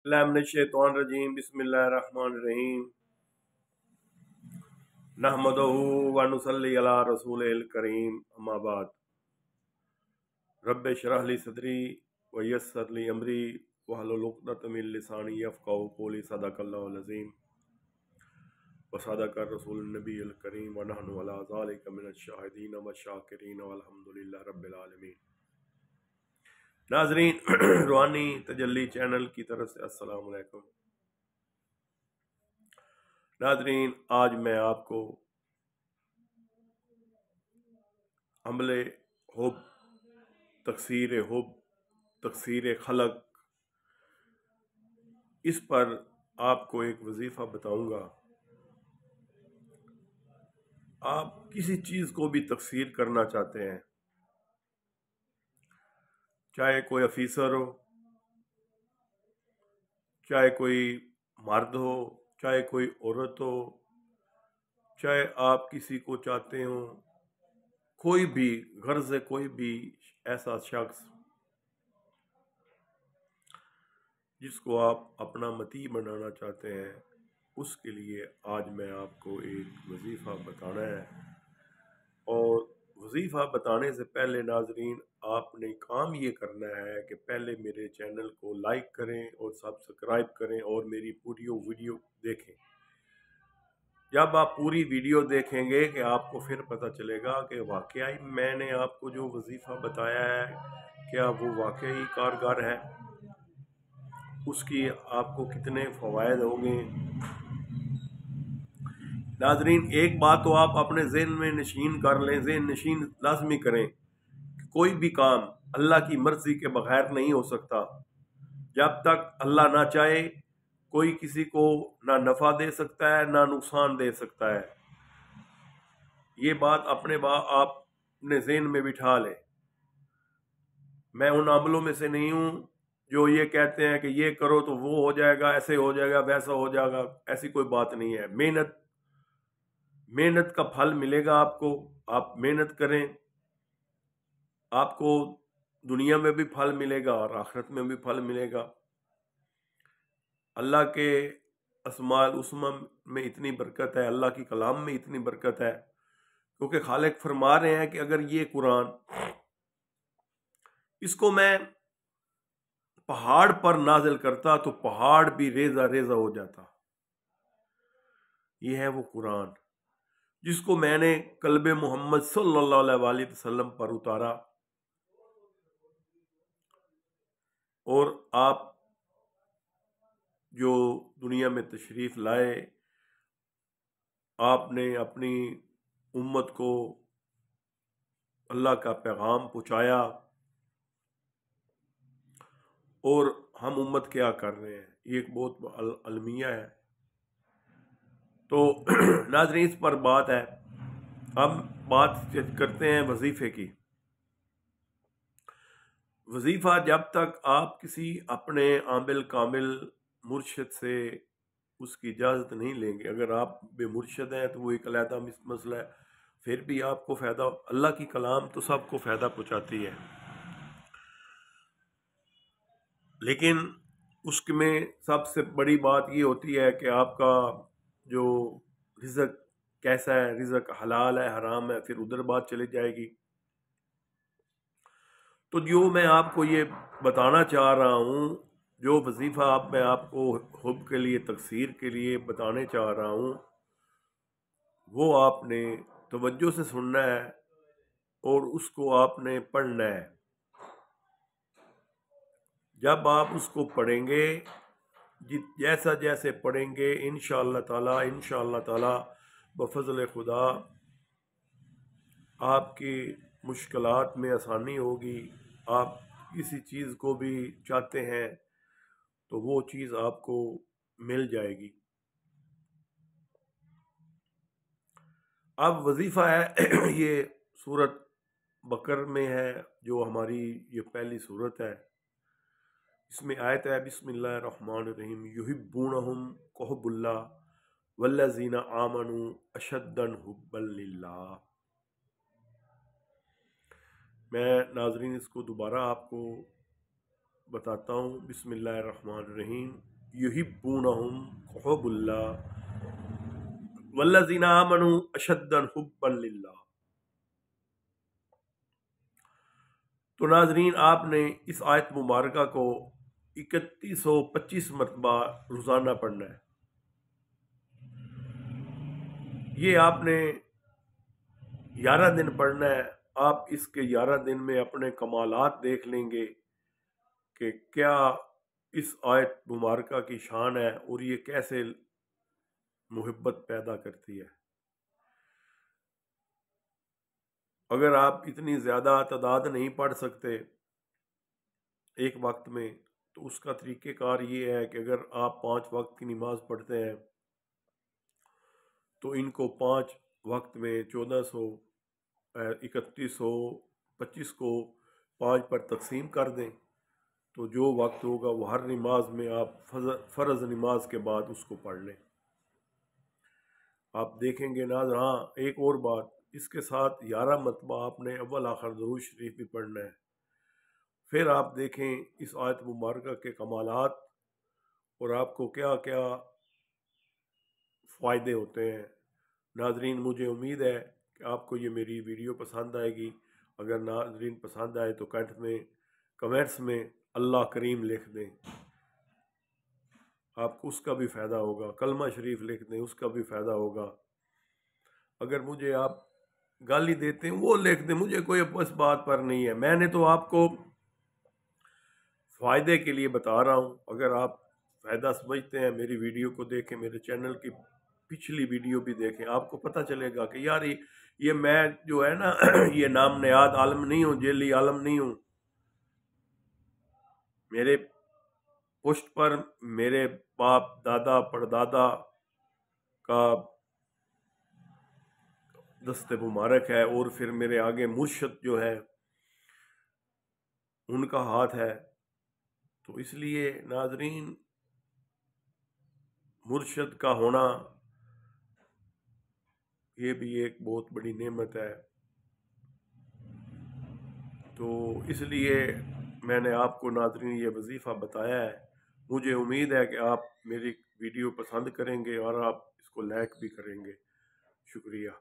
बिस्मिल्लाहिर्रहमानिर्रहीम बिस्मिल्लाहिर्रहमानिर्रहीम नहमदुहु व नुसल्ली अला रसूलिल करीम अम्मा बाद रब्बि इश्रह ली सदरी व यस्सिर ली अमरी वहलुल उक़दतम मिन लिसानी यफ़क़हू क़ौली सदक़ल्लाहुल अज़ीम व सदक़ रसूलुन नबिय्युल करीम व नहनु अला ज़ालिका मिनश शाहिदीन व शाकिरीन वल्हम्दुलिल्लाहि रब्बिल आलमीन। नाज़रीन रूहानी तजल्ली चैनल की तरफ से अस्सलाम वालेकुम। नाज़रीन, आज मैं आपको हमले हुब, तकसीर खलक, इस पर आपको एक वजीफ़ा बताऊंगा। आप किसी चीज़ को भी तकसीर करना चाहते हैं, चाहे कोई अफीसर हो, चाहे कोई मर्द हो, चाहे कोई औरत हो, चाहे आप किसी को चाहते हो, कोई भी घर से कोई भी ऐसा शख्स जिसको आप अपना मती बनाना चाहते हैं, उसके लिए आज मैं आपको एक वजीफ़ा बताना है। और वजीफ़ा बताने से पहले नाजरीन, आपने काम ये करना है कि पहले मेरे चैनल को लाइक करें और सब्सक्राइब करें और मेरी पूरी वीडियो देखें। जब आप पूरी वीडियो देखेंगे कि आपको फिर पता चलेगा कि वाकई मैंने आपको जो वजीफ़ा बताया है क्या वो वाकई कारगर है, उसकी आपको कितने फ़वायद होंगे। नाजरीन, एक बात तो आप अपने ज़हन में नशीन कर लें, ज़हन नशीन लाजमी करें कि कोई भी काम अल्लाह की मर्ज़ी के बगैर नहीं हो सकता। जब तक अल्लाह ना चाहे, कोई किसी को ना नफ़ा दे सकता है ना नुकसान दे सकता है। ये बात अपने ज़हन में बिठा लें। मैं उन अमलों में से नहीं हूँ जो ये कहते हैं कि ये करो तो वो हो जाएगा, ऐसे हो जाएगा, वैसा हो जाएगा। ऐसी कोई बात नहीं है। मेहनत का फल मिलेगा आपको। आप मेहनत करें, आपको दुनिया में भी फल मिलेगा और आखिरत में भी फल मिलेगा। अल्लाह के अस्माल उस्मा में इतनी बरकत है, अल्लाह की कलाम में इतनी बरकत है, क्योंकि खालिक फरमा रहे हैं कि अगर ये कुरान, इसको मैं पहाड़ पर नाजिल करता तो पहाड़ भी रेजा रेजा हो जाता। ये है वो कुरान जिसको मैंने कल्ब मोहम्मद सल्लल्लाहु अलैहि वसल्लम पर उतारा। और आप जो दुनिया में तशरीफ लाए, आपने अपनी उम्मत को अल्लाह का पैगाम पहुंचाया। और हम उम्मत क्या कर रहे हैं, ये एक बहुत अलमिया है। तो नाज़रीन, इस पर बात है। हम बात करते हैं वजीफे की। वजीफा, जब तक आप किसी अपने आमिल कामिल मुर्शिद से उसकी इजाज़त नहीं लेंगे, अगर आप बेमुर्शद हैं तो वो एक अलहदा मसला है, फिर भी आपको फ़ायदा। अल्लाह की कलाम तो सबको फ़ायदा पहुँचाती है, लेकिन उसमें सबसे बड़ी बात ये होती है कि आपका जो रिज़्क कैसा है, रिज़्क हलाल है हराम है, फिर उधर बात चली जाएगी। तो जो मैं आपको ये बताना चाह रहा हूँ, जो वजीफ़ा मैं आपको हुब के लिए, तकसीर के लिए बताने चाह रहा हूँ, वो आपने तवज्जो से सुनना है और उसको आपने पढ़ना है। जब आप उसको पढ़ेंगे, जैसा जैसे पढ़ेंगे, इंशाअल्लाह ताला बफज़ल खुदा आपकी मुश्किलात में आसानी होगी। आप किसी चीज़ को भी चाहते हैं तो वो चीज़ आपको मिल जाएगी। अब वजीफ़ा है ये सूरत बकर में है, जो हमारी ये पहली सूरत है। इसमें आयत है बिस्मिल्लाहिर्रहमानिर्रहीम युहिब्बूनहुम कहुब्बुल्लाह वल्लज़ीना आमनू अशद्दन हुब्बन लिल्लाह। मैं नाजरीन इसको दोबारा आपको बताता हूँ। बिस्मिल्लाहिर्रहमानिर्रहीम युहिब्बूनहुम हुब्बुल्लाह वल्लज़ीना आमनू अशद्द हुब्बन लिल्लाह। तो नाजरीन, आपने इस आयत मुबारका को 3125 मरतबा रोज़ाना पढ़ना है। ये आपने 11 दिन पढ़ना है। आप इसके 11 दिन में अपने कमालात देख लेंगे कि क्या इस आयत मुबारका की शान है और ये कैसे मोहब्बत पैदा करती है। अगर आप इतनी ज़्यादा तादाद नहीं पढ़ सकते एक वक्त में, तो उसका तरीक़ेकार ये है कि अगर आप 5 वक्त की नमाज पढ़ते हैं तो इनको 5 वक्त में 1400 3125 को 5 पर तकसीम कर दें, तो जो वक्त होगा वो हर नमाज में आप फ़र्ज़ नमाज के बाद उसको पढ़ लें। आप देखेंगे नाज़। हाँ, एक और बात, इसके साथ 11 मरतबा आपने अव्वल आखिर दुरूद शरीफ भी पढ़ना है। फिर आप देखें इस आयत मुबारका के कमालात और आपको क्या क्या फ़ायदे होते हैं। नाजरीन, मुझे उम्मीद है कि आपको ये मेरी वीडियो पसंद आएगी। अगर नाजरीन पसंद आए तो कमेंट्स में अल्लाह करीम लिख दें, आपको उसका भी फ़ायदा होगा। कलमा शरीफ लिख दें, उसका भी फ़ायदा होगा। अगर मुझे आप गाली देते हैं वो लिख दें, मुझे कोई इस बात पर नहीं है। मैंने तो आपको फ़ायदे के लिए बता रहा हूँ। अगर आप फ़ायदा समझते हैं, मेरी वीडियो को देखें, मेरे चैनल की पिछली वीडियो भी देखें, आपको पता चलेगा कि यार ये मैं जो है ना ये नाम नयाद आलम नहीं हूँ, जेली आलम नहीं हूँ। मेरे पुष्ट पर मेरे बाप दादा परदादा का दस्ते मुबारक है और फिर मेरे आगे मुर्शद जो है उनका हाथ है। तो इसलिए नाजरीन, मुर्शद का होना ये भी एक बहुत बड़ी नेमत है। तो इसलिए मैंने आपको नाजरीन ये वजीफ़ा बताया है। मुझे उम्मीद है कि आप मेरी वीडियो पसंद करेंगे और आप इसको लाइक भी करेंगे। शुक्रिया।